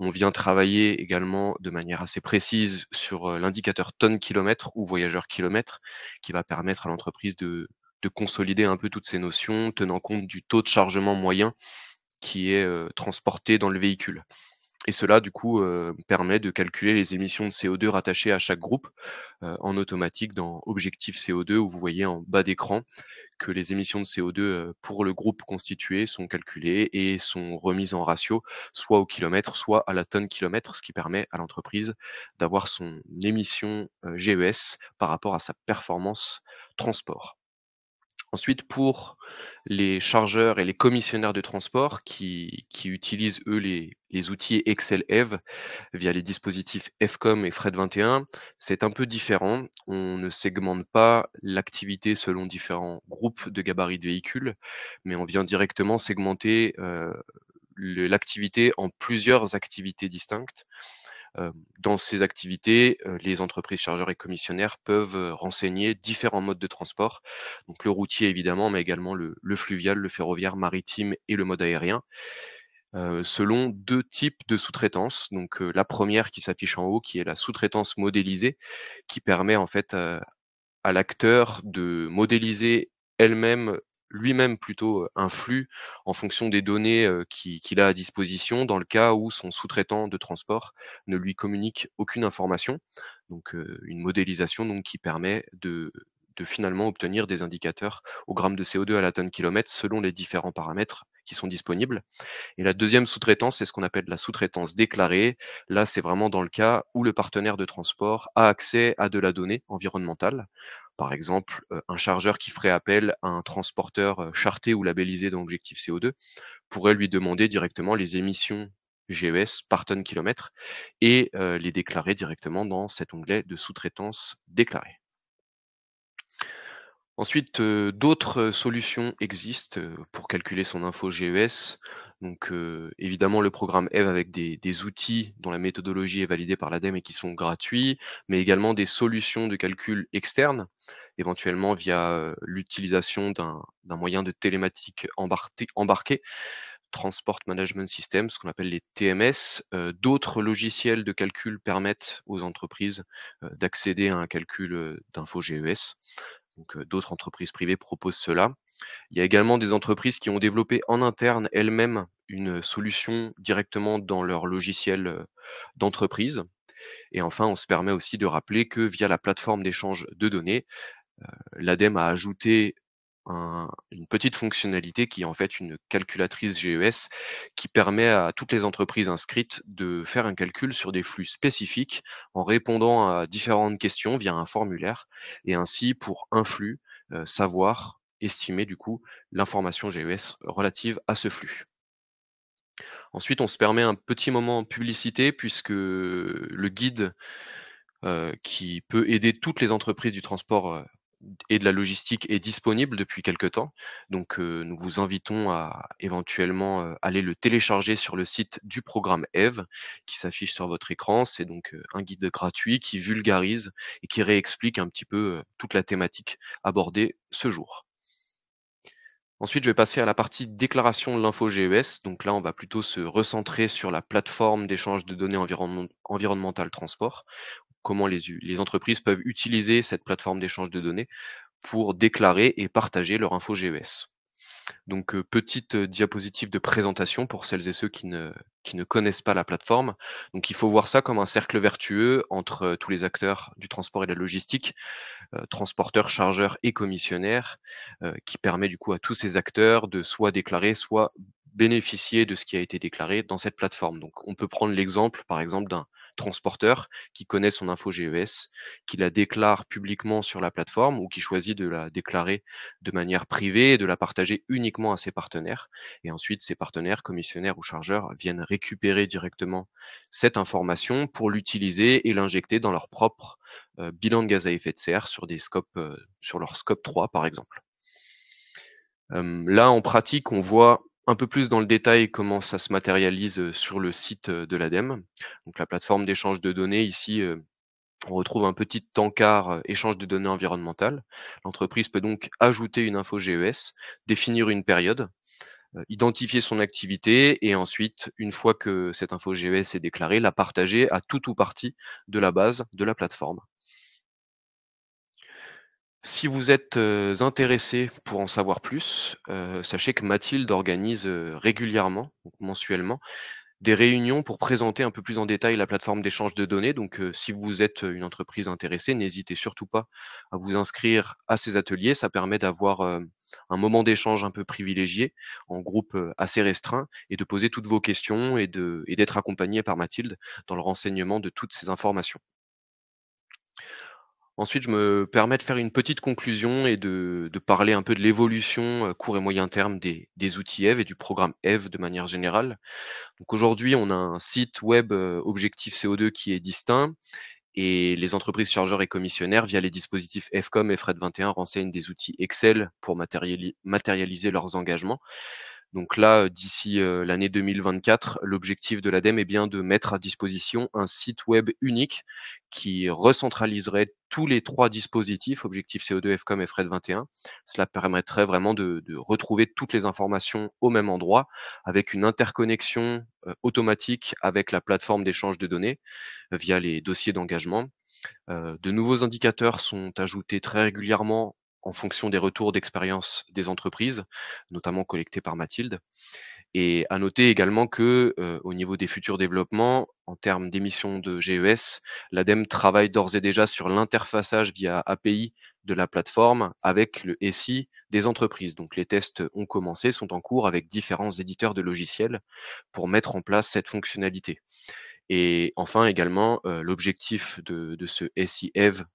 On vient travailler également de manière assez précise sur l'indicateur tonne-kilomètre ou voyageur-kilomètre, qui va permettre à l'entreprise de consolider un peu toutes ces notions, tenant compte du taux de chargement moyen qui est transporté dans le véhicule. Et cela, du coup, permet de calculer les émissions de CO2 rattachées à chaque groupe en automatique dans Objectif CO2, où vous voyez en bas d'écran que les émissions de CO2 pour le groupe constitué sont calculées et sont remises en ratio, soit au kilomètre, soit à la tonne kilomètre, ce qui permet à l'entreprise d'avoir son émission GES par rapport à sa performance transport. Ensuite, pour les chargeurs et les commissionnaires de transport qui utilisent, eux, les outils Excel EV via les dispositifs FCOM et FRED21, c'est un peu différent. On ne segmente pas l'activité selon différents groupes de gabarits de véhicules, mais on vient directement segmenter l'activité en plusieurs activités distinctes. Dans ces activités, les entreprises chargeurs et commissionnaires peuvent renseigner différents modes de transport, donc le routier évidemment, mais également le fluvial, le ferroviaire, maritime et le mode aérien, selon 2 types de sous-traitance. Donc la première qui s'affiche en haut, qui est la sous-traitance modélisée, qui permet en fait, à l'acteur de modéliser lui-même plutôt, un flux en fonction des données, qu'il a à disposition dans le cas où son sous-traitant de transport ne lui communique aucune information. Donc, une modélisation donc qui permet de finalement obtenir des indicateurs au gramme de CO2 à la tonne kilomètre selon les différents paramètres qui sont disponibles. Et la deuxième sous-traitance, c'est ce qu'on appelle la sous-traitance déclarée. Là, c'est vraiment dans le cas où le partenaire de transport a accès à de la donnée environnementale. Par exemple, un chargeur qui ferait appel à un transporteur charté ou labellisé dans l'objectif CO2 pourrait lui demander directement les émissions GES par tonne kilomètre et les déclarer directement dans cet onglet de sous-traitance déclarée. Ensuite, d'autres solutions existent, pour calculer son info GES. Donc, évidemment le programme EVE avec des outils dont la méthodologie est validée par l'ADEME et qui sont gratuits, mais également des solutions de calcul externes, éventuellement via, l'utilisation d'un moyen de télématique embarqué, Transport Management System, ce qu'on appelle les TMS. D'autres logiciels de calcul permettent aux entreprises, d'accéder à un calcul, d'info GES. Donc, d'autres entreprises privées proposent cela. Il y a également des entreprises qui ont développé en interne elles-mêmes une solution directement dans leur logiciel, d'entreprise. Et enfin, on se permet aussi de rappeler que via la plateforme d'échange de données, l'ADEME a ajouté une petite fonctionnalité qui est en fait une calculatrice GES qui permet à toutes les entreprises inscrites de faire un calcul sur des flux spécifiques en répondant à différentes questions via un formulaire et ainsi pour un flux, savoir estimer du coup l'information GES relative à ce flux. Ensuite, on se permet un petit moment publicité puisque le guide qui peut aider toutes les entreprises du transport, et de la logistique est disponible depuis quelque temps. Donc, nous vous invitons à éventuellement, aller le télécharger sur le site du programme EVE qui s'affiche sur votre écran. C'est donc, un guide gratuit qui vulgarise et qui réexplique un petit peu, toute la thématique abordée ce jour. Ensuite, je vais passer à la partie déclaration de l'info GES. Donc là, on va plutôt se recentrer sur la plateforme d'échange de données environnementales transport. Comment les entreprises peuvent utiliser cette plateforme d'échange de données pour déclarer et partager leur info GES. Donc, petite diapositive de présentation pour celles et ceux qui ne connaissent pas la plateforme. Donc il faut voir ça comme un cercle vertueux entre, tous les acteurs du transport et de la logistique, transporteurs, chargeurs et commissionnaires, qui permet du coup à tous ces acteurs de soit déclarer, soit bénéficier de ce qui a été déclaré dans cette plateforme. Donc on peut prendre l'exemple, par exemple, d'un transporteur qui connaît son info GES, qui la déclare publiquement sur la plateforme ou qui choisit de la déclarer de manière privée et de la partager uniquement à ses partenaires. Et ensuite, ces partenaires, commissionnaires ou chargeurs, viennent récupérer directement cette information pour l'utiliser et l'injecter dans leur propre bilan de gaz à effet de serre sur des scopes, sur leur scope 3 par exemple. Là, en pratique, on voit un peu plus dans le détail comment ça se matérialise sur le site de l'ADEME. Donc la plateforme d'échange de données ici, on retrouve un petit encart échange de données environnementales. L'entreprise peut donc ajouter une info GES, définir une période, identifier son activité et ensuite, une fois que cette info GES est déclarée, la partager à tout ou partie de la base de la plateforme. Si vous êtes, intéressé pour en savoir plus, sachez que Mathilde organise, régulièrement, donc mensuellement, des réunions pour présenter un peu plus en détail la plateforme d'échange de données. Donc, si vous êtes, une entreprise intéressée, n'hésitez surtout pas à vous inscrire à ces ateliers. Ça permet d'avoir, un moment d'échange un peu privilégié, en groupe assez restreint, et de poser toutes vos questions et d'être accompagné par Mathilde dans le renseignement de toutes ces informations. Ensuite, je me permets de faire une petite conclusion et de parler un peu de l'évolution court et moyen terme des outils EVE et du programme EVE de manière générale. Donc aujourd'hui, on a un site web Objectif CO2 qui est distinct, et les entreprises chargeurs et commissionnaires, via les dispositifs EFCOM et FRED 21, renseignent des outils Excel pour matérialiser leurs engagements. Donc là, d'ici l'année 2024, l'objectif de l'ADEME est bien de mettre à disposition un site web unique qui recentraliserait tous les 3 dispositifs, Objectif CO2, EFCOM et FRED 21. Cela permettrait vraiment de retrouver toutes les informations au même endroit, avec une interconnexion automatique avec la plateforme d'échange de données via les dossiers d'engagement. De nouveaux indicateurs sont ajoutés très régulièrement en fonction des retours d'expérience des entreprises, notamment collectés par Mathilde. Et à noter également que, au niveau des futurs développements, en termes d'émissions de GES, l'ADEME travaille d'ores et déjà sur l'interfaçage via API de la plateforme avec le SI des entreprises. Donc les tests ont commencé, sont en cours avec différents éditeurs de logiciels pour mettre en place cette fonctionnalité. Et enfin également, l'objectif de ce SI EVE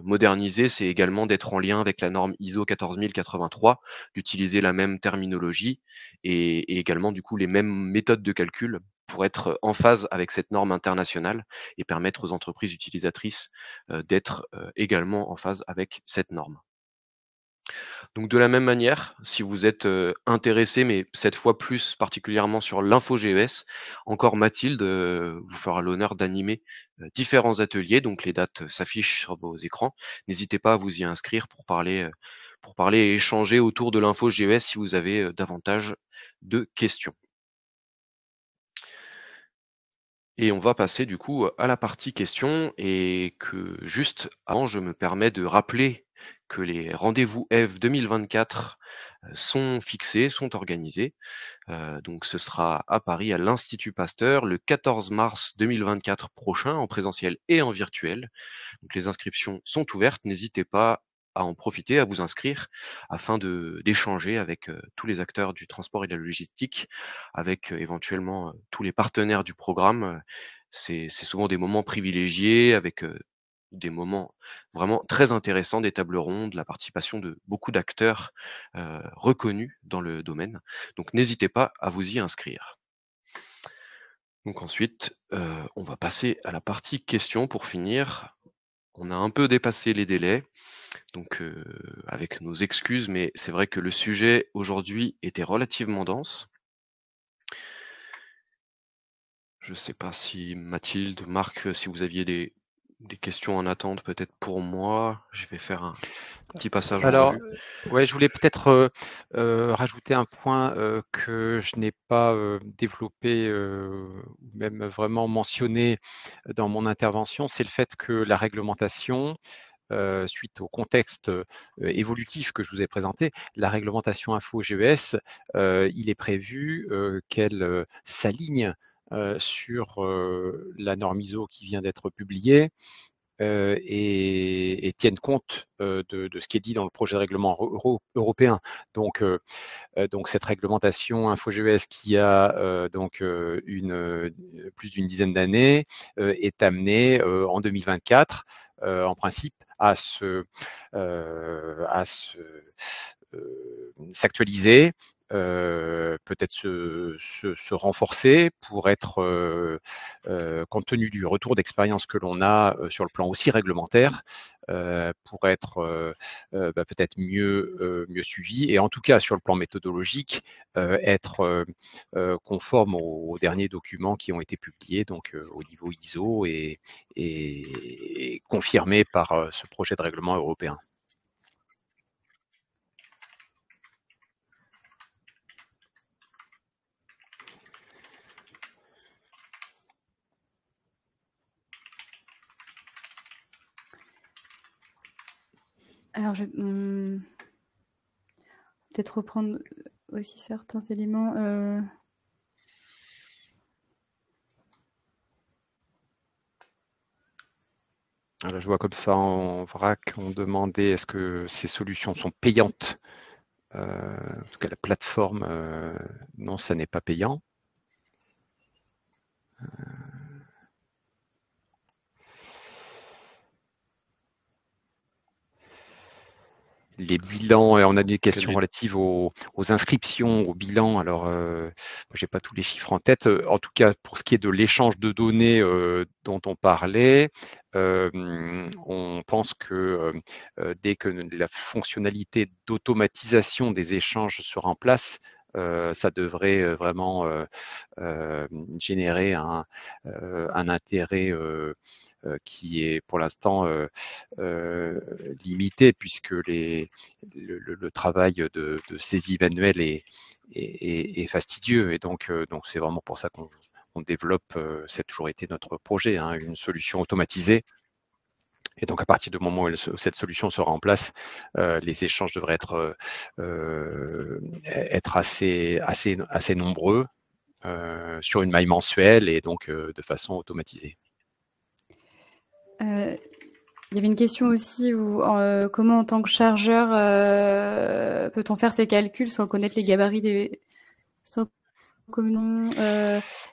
modernisé, c'est également d'être en lien avec la norme ISO 14083, d'utiliser la même terminologie et également du coup les mêmes méthodes de calcul pour être en phase avec cette norme internationale et permettre aux entreprises utilisatrices d'être également en phase avec cette norme. Donc de la même manière, si vous êtes intéressé, mais cette fois plus particulièrement sur l'info GES, encore Mathilde vous fera l'honneur d'animer différents ateliers. Donc les dates s'affichent sur vos écrans. N'hésitez pas à vous y inscrire pour parler et échanger autour de l'info GES si vous avez davantage de questions. Et on va passer du coup à la partie questions, et que juste avant, je me permets de rappeler que les rendez-vous EVE 2024 sont fixés, sont organisés. Donc ce sera à Paris, à l'Institut Pasteur, le 14 mars 2024 prochain, en présentiel et en virtuel. Donc les inscriptions sont ouvertes, n'hésitez pas à en profiter, à vous inscrire, afin d'échanger avec tous les acteurs du transport et de la logistique, avec éventuellement tous les partenaires du programme. C'est souvent des moments privilégiés, avec des moments vraiment très intéressants, des tables rondes, la participation de beaucoup d'acteurs reconnus dans le domaine. Donc n'hésitez pas à vous y inscrire. Donc ensuite, on va passer à la partie questions pour finir. On a un peu dépassé les délais, donc avec nos excuses, mais c'est vrai que le sujet aujourd'hui était relativement dense. Je ne sais pas si Mathilde, Marc, si vous aviez des questions en attente peut-être pour moi. Je vais faire un petit passage en Alors, revue. ouais, je voulais peut-être rajouter un point que je n'ai pas développé ou même vraiment mentionné dans mon intervention, c'est le fait que la réglementation, suite au contexte évolutif que je vous ai présenté, la réglementation Info GES, il est prévu qu'elle s'aligne sur la norme ISO qui vient d'être publiée, et tiennent compte de ce qui est dit dans le projet de règlement européen. Donc cette réglementation InfoGES qui a plus d'une dizaine d'années est amenée en 2024 en principe à s'actualiser, peut-être se renforcer pour être, compte tenu du retour d'expérience que l'on a sur le plan aussi réglementaire, pour être peut-être mieux suivi, et en tout cas sur le plan méthodologique, être conforme aux derniers documents qui ont été publiés, donc au niveau ISO, et confirmés par ce projet de règlement européen. Alors, je vais peut-être reprendre aussi certains éléments. Alors, je vois comme ça en vrac, on demandait est-ce que ces solutions sont payantes En tout cas, la plateforme, non, ça n'est pas payant. Les bilans, on a des questions relatives aux inscriptions, aux bilans. Alors, j'ai pas tous les chiffres en tête. En tout cas, pour ce qui est de l'échange de données dont on parlait, on pense que dès que la fonctionnalité d'automatisation des échanges sera en place, ça devrait vraiment générer un intérêt qui est pour l'instant limité, puisque le travail de saisie manuelle est fastidieux. Et donc c'est vraiment pour ça qu'on développe, ça a toujours été notre projet, hein, une solution automatisée. Et donc, à partir du moment où cette solution sera en place, les échanges devraient être assez nombreux sur une maille mensuelle et donc de façon automatisée. Il y avait une question aussi où comment en tant que chargeur peut-on faire ces calculs sans connaître les gabarits des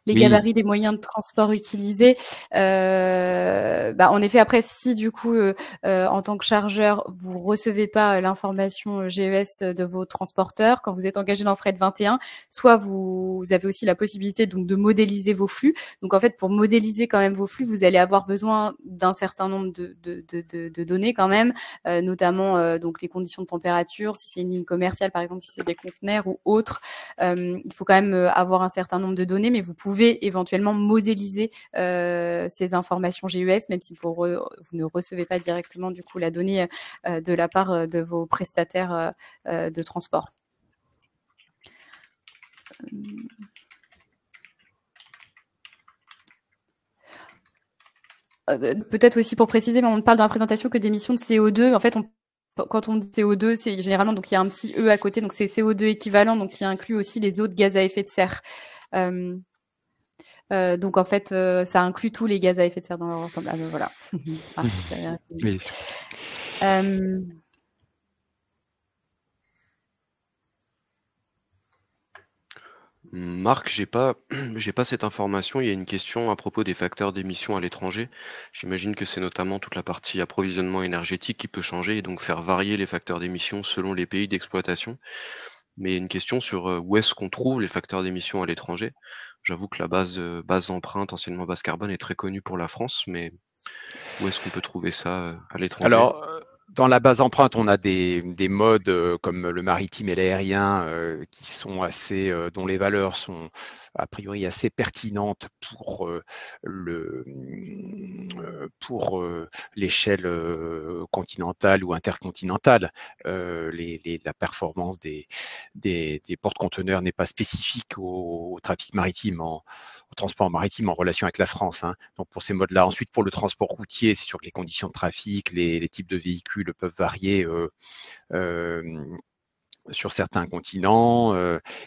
gabarits des moyens de transport utilisés. En effet, après, si du coup, en tant que chargeur, vous recevez pas l'information GES de vos transporteurs quand vous êtes engagé dans Fret 21, soit vous avez aussi la possibilité donc de modéliser vos flux. Donc en fait, pour modéliser quand même vos flux, vous allez avoir besoin d'un certain nombre de données quand même, notamment donc les conditions de température, si c'est une ligne commerciale par exemple, si c'est des conteneurs ou autres. Il faut quand même avoir un certain nombre de données, mais vous pouvez éventuellement modéliser ces informations GES, même si vous ne recevez pas directement du coup la donnée de la part de vos prestataires de transport. Peut-être aussi pour préciser, mais on ne parle dans la présentation que d'émissions de CO2. En fait, quand on dit CO2, c'est généralement, donc il y a un petit E à côté, donc c'est CO2 équivalent, donc qui inclut aussi les autres gaz à effet de serre. Donc en fait, ça inclut tous les gaz à effet de serre dans leur ensemble. Ah ben voilà. Oui. Marc, j'ai pas cette information. Il y a une question à propos des facteurs d'émission à l'étranger. J'imagine que c'est notamment toute la partie approvisionnement énergétique qui peut changer et donc faire varier les facteurs d'émission selon les pays d'exploitation. Mais une question sur où est-ce qu'on trouve les facteurs d'émission à l'étranger. J'avoue que la base empreinte, anciennement base carbone, est très connue pour la France, mais où est-ce qu'on peut trouver ça à l'étranger? Alors, dans la base empreinte, on a des modes comme le maritime et l'aérien qui sont assez, dont les valeurs sont a priori assez pertinentes pour l'échelle continentale ou intercontinentale. La performance des porte-conteneurs n'est pas spécifique au trafic maritime, au transport maritime en relation avec la France, hein. Donc pour ces modes-là. Ensuite, pour le transport routier, c'est sûr que les conditions de trafic, les types de véhicules peuvent varier sur certains continents.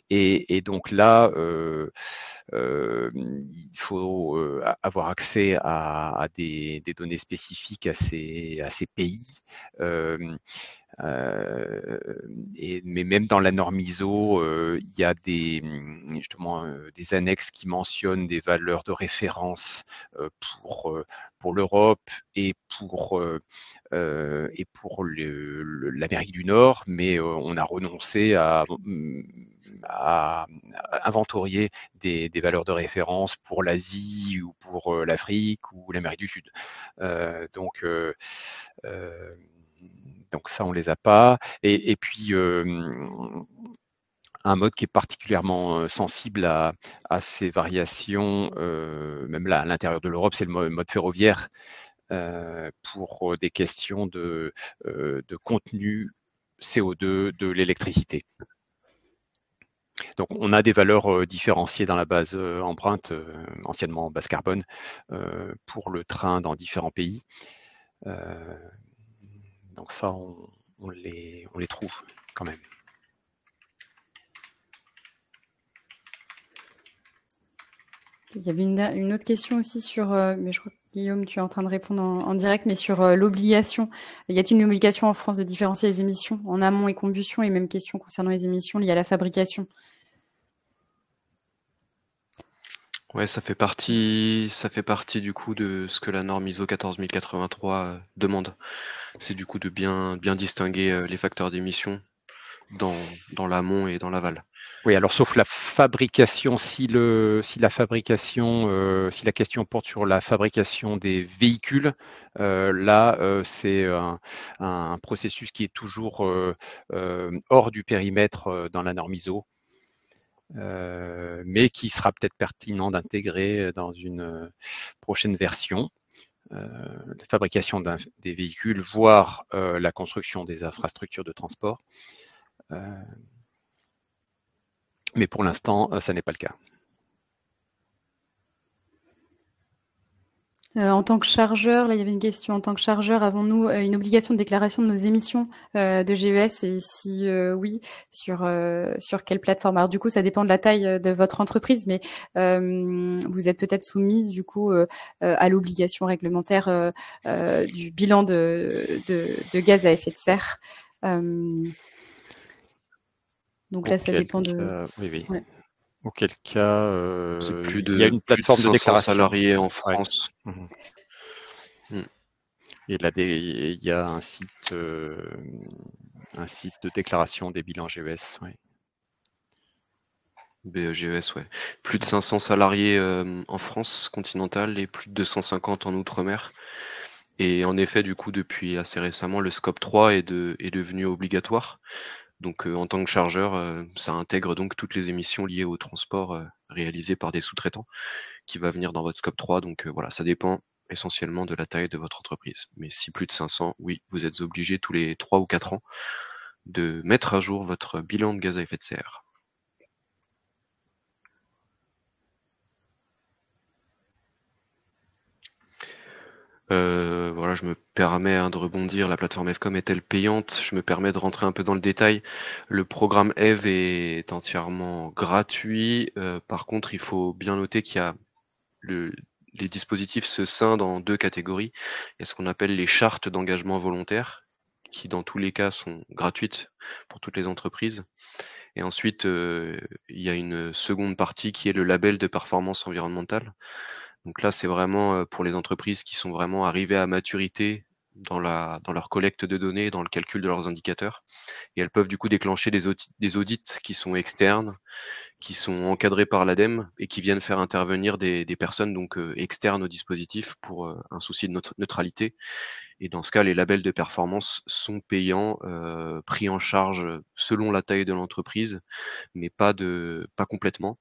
Et donc là, il faut avoir accès à des données spécifiques à ces pays. Mais même dans la norme ISO, il y a justement des annexes qui mentionnent des valeurs de référence pour l'Europe et pour l'Amérique du Nord, mais on a renoncé à inventorier des valeurs de référence pour l'Asie ou pour l'Afrique ou l'Amérique du Sud. Donc ça, on les a pas. Et puis, un mode qui est particulièrement sensible à ces variations, même là, à l'intérieur de l'Europe, c'est le mode ferroviaire, pour des questions de contenu CO2 de l'électricité. Donc on a des valeurs différenciées dans la base empreinte, anciennement base carbone, pour le train dans différents pays. Donc ça, on les trouve quand même. Il y avait une autre question aussi sur, mais je crois Guillaume, tu es en train de répondre en direct, mais sur l'obligation. Y a-t-il une obligation en France de différencier les émissions en amont et combustion? Et même question concernant les émissions liées à la fabrication. Ouais, ça fait partie du coup de ce que la norme ISO 14083 demande. C'est du coup de bien distinguer les facteurs d'émission dans l'amont et dans l'aval. Oui, alors sauf la fabrication, si la question porte sur la fabrication des véhicules, là, c'est un processus qui est toujours hors du périmètre dans la norme ISO, mais qui sera peut-être pertinent d'intégrer dans une prochaine version. La fabrication des véhicules, voire la construction des infrastructures de transport. Mais pour l'instant, ça n'est pas le cas. En tant que chargeur, là il y avait une question, en tant que chargeur, avons-nous une obligation de déclaration de nos émissions de GES, et si oui, sur quelle plateforme? Alors du coup, ça dépend de la taille de votre entreprise, mais vous êtes peut-être soumis du coup à l'obligation réglementaire du bilan de gaz à effet de serre. Donc là, ça dépend de... Oui. Ouais. Auquel cas, C'est plus il y a une plateforme de 500 déclaration. salariés en Ouais. France. Et là, il y a un site de déclaration des bilans GES. Ouais. BGES, ouais. Plus de 500 salariés en France continentale et plus de 250 en Outre-mer. Et en effet, du coup, depuis assez récemment, le scope 3 est devenu obligatoire. Donc, en tant que chargeur, ça intègre donc toutes les émissions liées au transport réalisées par des sous-traitants qui va venir dans votre scope 3. Donc, voilà, ça dépend essentiellement de la taille de votre entreprise. Mais si plus de 500, oui, vous êtes obligé tous les 3 ou 4 ans de mettre à jour votre bilan de gaz à effet de serre. Voilà, je me permets de rebondir. La plateforme EVCOM est-elle payante? Je me permets de rentrer un peu dans le détail. Le programme EV est entièrement gratuit. Par contre, il faut bien noter qu'il y a les dispositifs se scindent en 2 catégories. Il y a ce qu'on appelle les chartes d'engagement volontaire, qui dans tous les cas sont gratuites pour toutes les entreprises. Et ensuite, il y a une seconde partie qui est le label de performance environnementale. Donc là, c'est vraiment pour les entreprises qui sont vraiment arrivées à maturité dans leur collecte de données, dans le calcul de leurs indicateurs. Et elles peuvent du coup déclencher des audits qui sont externes, qui sont encadrés par l'ADEME et qui viennent faire intervenir des personnes donc externes au dispositif pour un souci de neutralité. Et dans ce cas, les labels de performance sont payants, pris en charge selon la taille de l'entreprise, mais pas complètement.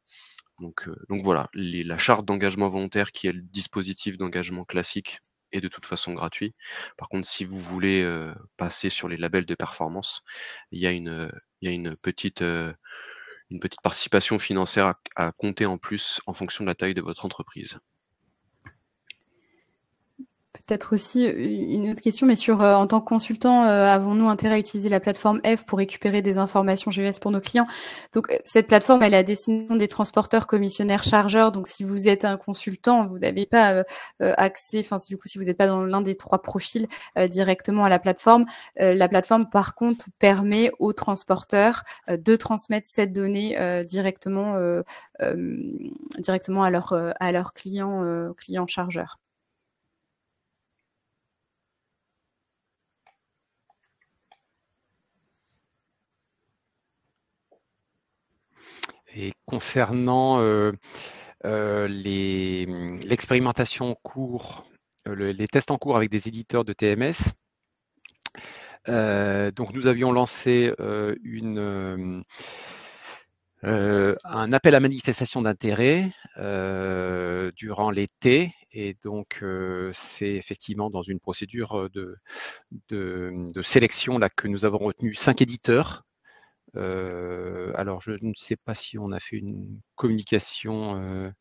Donc voilà, la charte d'engagement volontaire qui est le dispositif d'engagement classique est de toute façon gratuit. Par contre, si vous voulez passer sur les labels de performance, il y a une petite participation financière à compter en plus en fonction de la taille de votre entreprise. Peut-être aussi une autre question, mais en tant que consultant, avons-nous intérêt à utiliser la plateforme F pour récupérer des informations GES pour nos clients? Donc cette plateforme, elle est à destination des transporteurs, commissionnaires, chargeurs. Donc si vous êtes un consultant, vous n'avez pas accès, si vous n'êtes pas dans l'un des 3 profils directement à la plateforme. La plateforme, par contre, permet aux transporteurs de transmettre cette donnée directement à leurs clients chargeurs. Et concernant l'expérimentation en cours, les tests en cours avec des éditeurs de TMS, donc nous avions lancé un appel à manifestation d'intérêt durant l'été, et donc c'est effectivement dans une procédure de sélection là que nous avons retenu 5 éditeurs. Alors je ne sais pas si on a fait une communication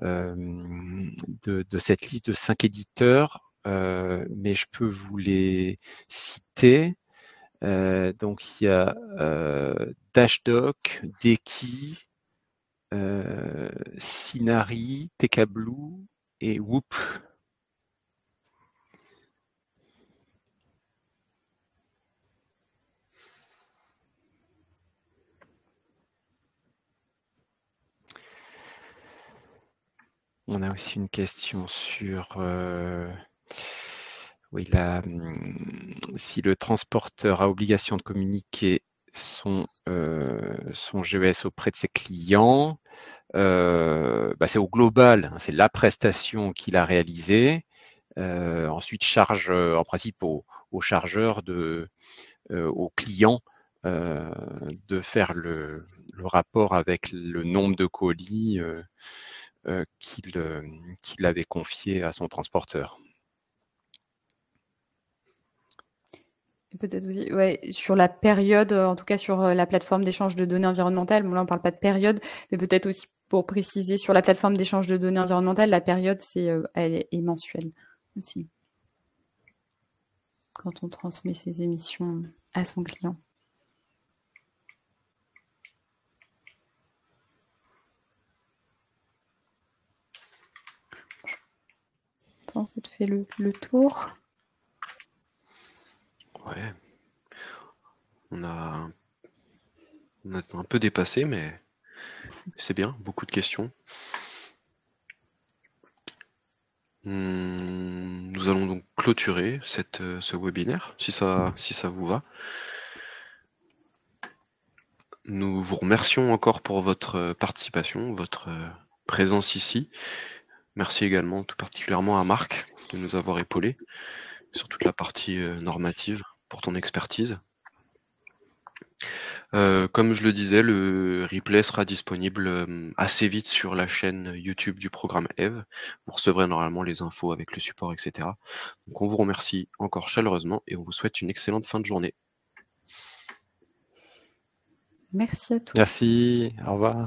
de cette liste de 5 éditeurs, mais je peux vous les citer. Donc il y a Dashdoc, Deki, Sinari, TKBlue et Whoop. On a aussi une question sur oui, si le transporteur a obligation de communiquer son GES auprès de ses clients, c'est au global, hein, c'est la prestation qu'il a réalisée. Ensuite, charge en principe au chargeur, au client de faire le rapport avec le nombre de colis qu'il avait confié à son transporteur. Peut-être aussi, ouais, sur la période, en tout cas sur la plateforme d'échange de données environnementales. Bon, là, on ne parle pas de période, mais peut-être aussi pour préciser, sur la plateforme d'échange de données environnementales, la période, elle est mensuelle aussi, quand on transmet ses émissions à son client. Je pense que tu fais le tour. Ouais. On a un peu dépassé, mais c'est bien, beaucoup de questions. Nous allons donc clôturer ce webinaire, si ça vous va. Nous vous remercions encore pour votre participation, votre présence ici. Merci également tout particulièrement à Marc de nous avoir épaulés sur toute la partie normative pour ton expertise. Comme je le disais, le replay sera disponible assez vite sur la chaîne YouTube du programme EVE. Vous recevrez normalement les infos avec le support, etc. Donc on vous remercie encore chaleureusement et on vous souhaite une excellente fin de journée. Merci à tous. Merci, au revoir.